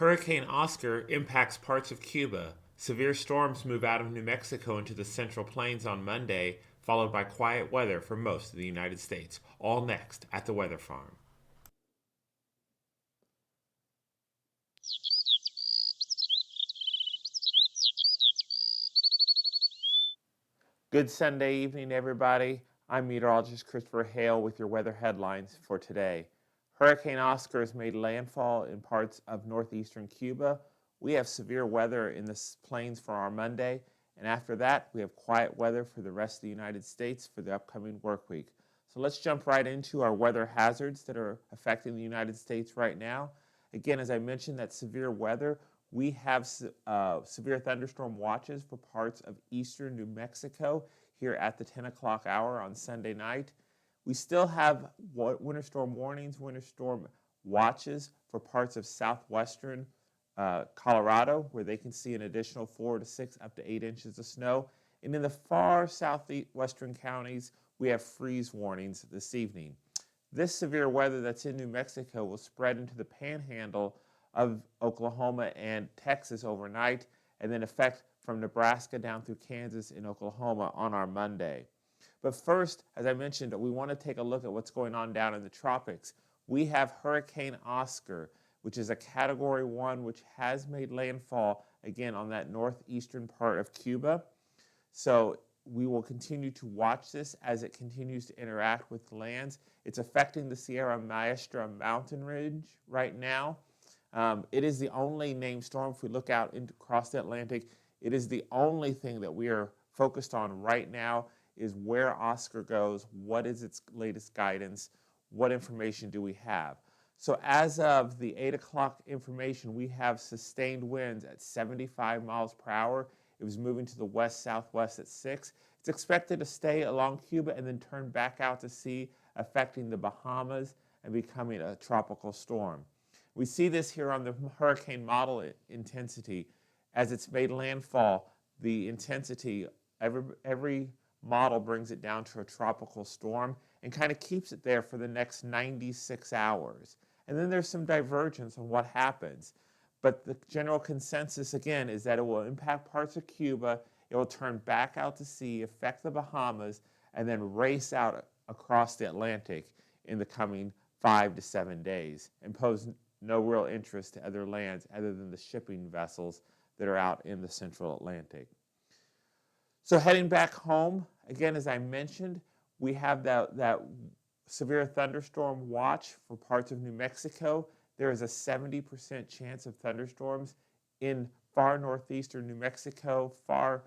Hurricane Oscar impacts parts of Cuba. Severe storms move out of New Mexico into the Central Plains on Monday, followed by quiet weather for most of the United States. All next at the Weather Farm. Good Sunday evening, everybody. I'm meteorologist Christopher Hale with your weather headlines for today. Hurricane Oscar has made landfall in parts of northeastern Cuba. We have severe weather in the plains for our Monday, and after that, we have quiet weather for the rest of the United States for the upcoming work week. So let's jump right into our weather hazards that are affecting the United States right now. Again, as I mentioned, that severe weather, we have severe thunderstorm watches for parts of eastern New Mexico here at the 10 o'clock hour on Sunday night. We still have winter storm warnings, winter storm watches for parts of southwestern Colorado, where they can see an additional 4 to 6 up to 8 inches of snow. And in the far southwestern counties, we have freeze warnings this evening. This severe weather that's in New Mexico will spread into the panhandle of Oklahoma and Texas overnight, and then affect from Nebraska down through Kansas and Oklahoma on our Monday. But first, as I mentioned, we want to take a look at what's going on down in the tropics. We have Hurricane Oscar, which is a Category 1, which has made landfall, again, on that northeastern part of Cuba. So we will continue to watch this as it continues to interact with lands. It's affecting the Sierra Maestra mountain range right now. It is the only named storm. If we look out across the Atlantic, it is the only thing that we are focused on right now is where Oscar goes, what is its latest guidance, what information do we have. So as of the 8 o'clock information, we have sustained winds at 75 miles per hour. It was moving to the west-southwest at 6. It's expected to stay along Cuba and then turn back out to sea, affecting the Bahamas and becoming a tropical storm. We see this here on the hurricane model intensity. As it's made landfall, the intensity, every model brings it down to a tropical storm and kind of keeps it there for the next 96 hours. And then there's some divergence on what happens. But the general consensus, again, is that it will impact parts of Cuba, it will turn back out to sea, affect the Bahamas, and then race out across the Atlantic in the coming 5 to 7 days and pose no real interest to other lands other than the shipping vessels that are out in the central Atlantic. So heading back home, again, as I mentioned, we have that severe thunderstorm watch for parts of New Mexico. There is a 70% chance of thunderstorms in far northeastern New Mexico, far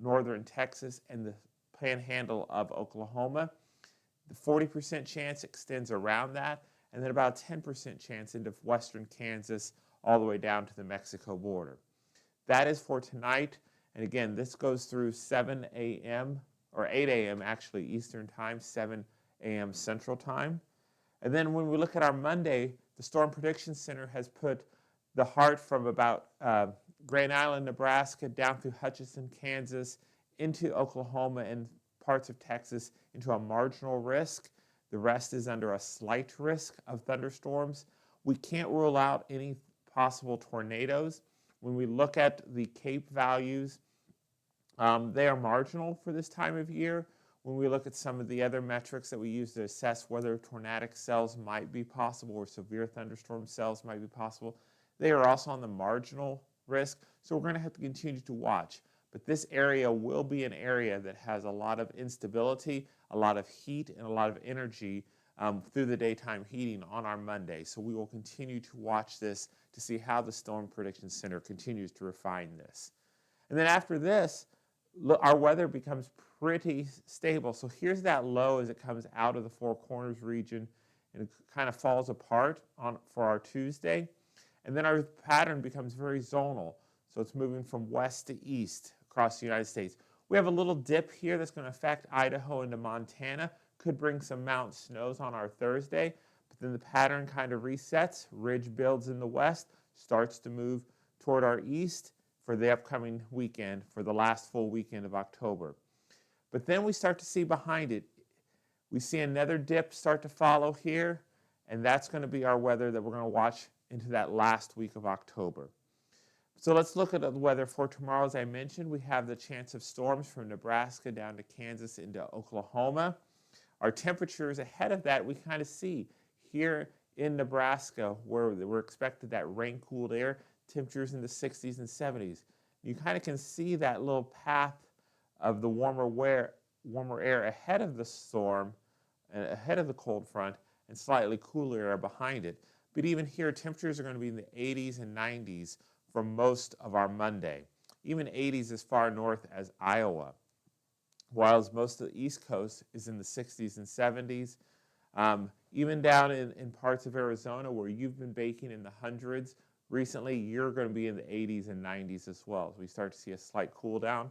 northern Texas, and the panhandle of Oklahoma. The 40% chance extends around that, and then about a 10% chance into western Kansas all the way down to the Mexico border. That is for tonight, and again, this goes through 7 a.m., or 8 a.m. actually, Eastern Time, 7 a.m. Central Time. And then when we look at our Monday, the Storm Prediction Center has put the heart from about Grand Island, Nebraska, down through Hutchinson, Kansas, into Oklahoma and parts of Texas into a marginal risk. The rest is under a slight risk of thunderstorms. We can't rule out any possible tornadoes. When we look at the Cape values, they are marginal for this time of year. When we look at some of the other metrics that we use to assess whether tornadic cells might be possible or severe thunderstorm cells might be possible, they are also on the marginal risk. So we're going to have to continue to watch. But this area will be an area that has a lot of instability, a lot of heat, and a lot of energy through the daytime heating on our Monday. So we will continue to watch this to see how the Storm Prediction Center continues to refine this. And then after this, our weather becomes pretty stable. So here's that low as it comes out of the Four Corners region, and it kind of falls apart for our Tuesday. And then our pattern becomes very zonal. So it's moving from west to east across the United States. We have a little dip here that's going to affect Idaho and Montana. Could bring some mountain snows on our Thursday. But then the pattern kind of resets. Ridge builds in the west, starts to move toward our east for the upcoming weekend, for the last full weekend of October. But then we start to see behind it, we see another dip start to follow here, and that's going to be our weather that we're going to watch into that last week of October. So let's look at the weather for tomorrow. As I mentioned, we have the chance of storms from Nebraska down to Kansas into Oklahoma. Our temperatures ahead of that, we kind of see here in Nebraska where we're expected that rain-cooled air, temperatures in the 60s and 70s. You kind of can see that little path of the warmer air ahead of the storm, and ahead of the cold front, and slightly cooler air behind it. But even here, temperatures are going to be in the 80s and 90s for most of our Monday. Even 80s as far north as Iowa, while most of the East Coast is in the 60s and 70s. Even down in parts of Arizona where you've been baking in the hundreds recently, you're going to be in the 80s and 90s as well. So we start to see a slight cool down.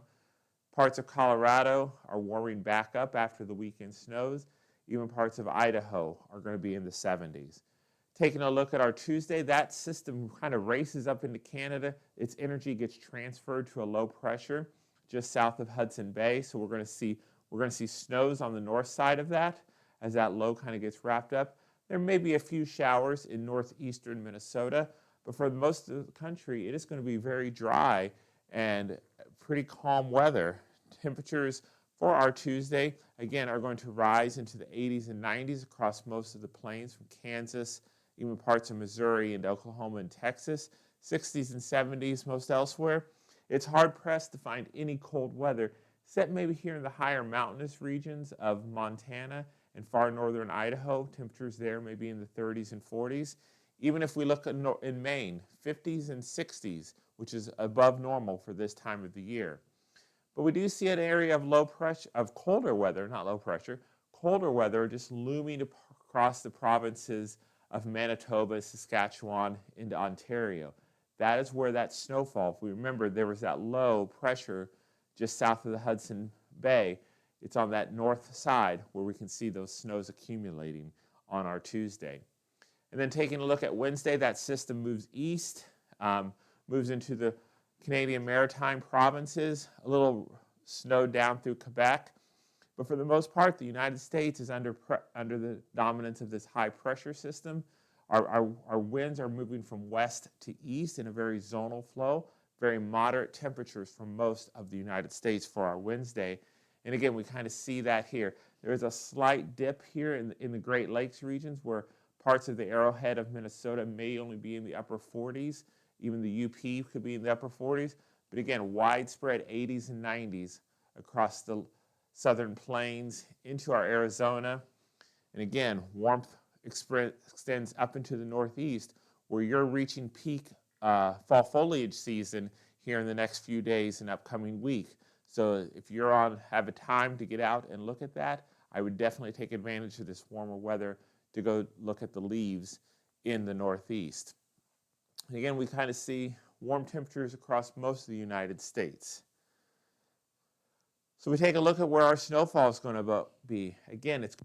Parts of Colorado are warming back up after the weekend snows. Even parts of Idaho are going to be in the 70s. Taking a look at our Tuesday, that system kind of races up into Canada. Its energy gets transferred to a low pressure just south of Hudson Bay. So we're going to see snows on the north side of that as that low kind of gets wrapped up. There may be a few showers in northeastern Minnesota, but for most of the country, it is going to be very dry and pretty calm weather. Temperatures for our Tuesday, again, are going to rise into the 80s and 90s across most of the plains from Kansas, even parts of Missouri and Oklahoma and Texas, 60s and 70s most elsewhere. It's hard-pressed to find any cold weather, except maybe here in the higher mountainous regions of Montana and far northern Idaho. Temperatures there may be in the 30s and 40s. Even if we look in Maine, 50s and 60s, which is above normal for this time of the year. But we do see an area of low pressure, of colder weather, not low pressure, colder weather just looming across the provinces of Manitoba, Saskatchewan, into Ontario. That is where that snowfall, if we remember, there was that low pressure just south of the Hudson Bay. It's on that north side where we can see those snows accumulating on our Tuesday. And then taking a look at Wednesday, that system moves east, moves into the Canadian Maritime provinces, a little snow down through Quebec. But for the most part, the United States is under the dominance of this high pressure system. Our winds are moving from west to east in a very zonal flow, very moderate temperatures for most of the United States for our Wednesday. And again, we kind of see that here. There is a slight dip here in the Great Lakes regions where parts of the Arrowhead of Minnesota may only be in the upper 40s. Even the UP could be in the upper 40s. But again, widespread 80s and 90s across the southern plains into our Arizona. And again, warmth extends up into the northeast where you're reaching peak fall foliage season here in the next few days and upcoming week. So if have a time to get out and look at that, I would definitely take advantage of this warmer weather to go look at the leaves in the northeast. And again, we kind of see warm temperatures across most of the United States. So we take a look at where our snowfall is going to be. Again, it's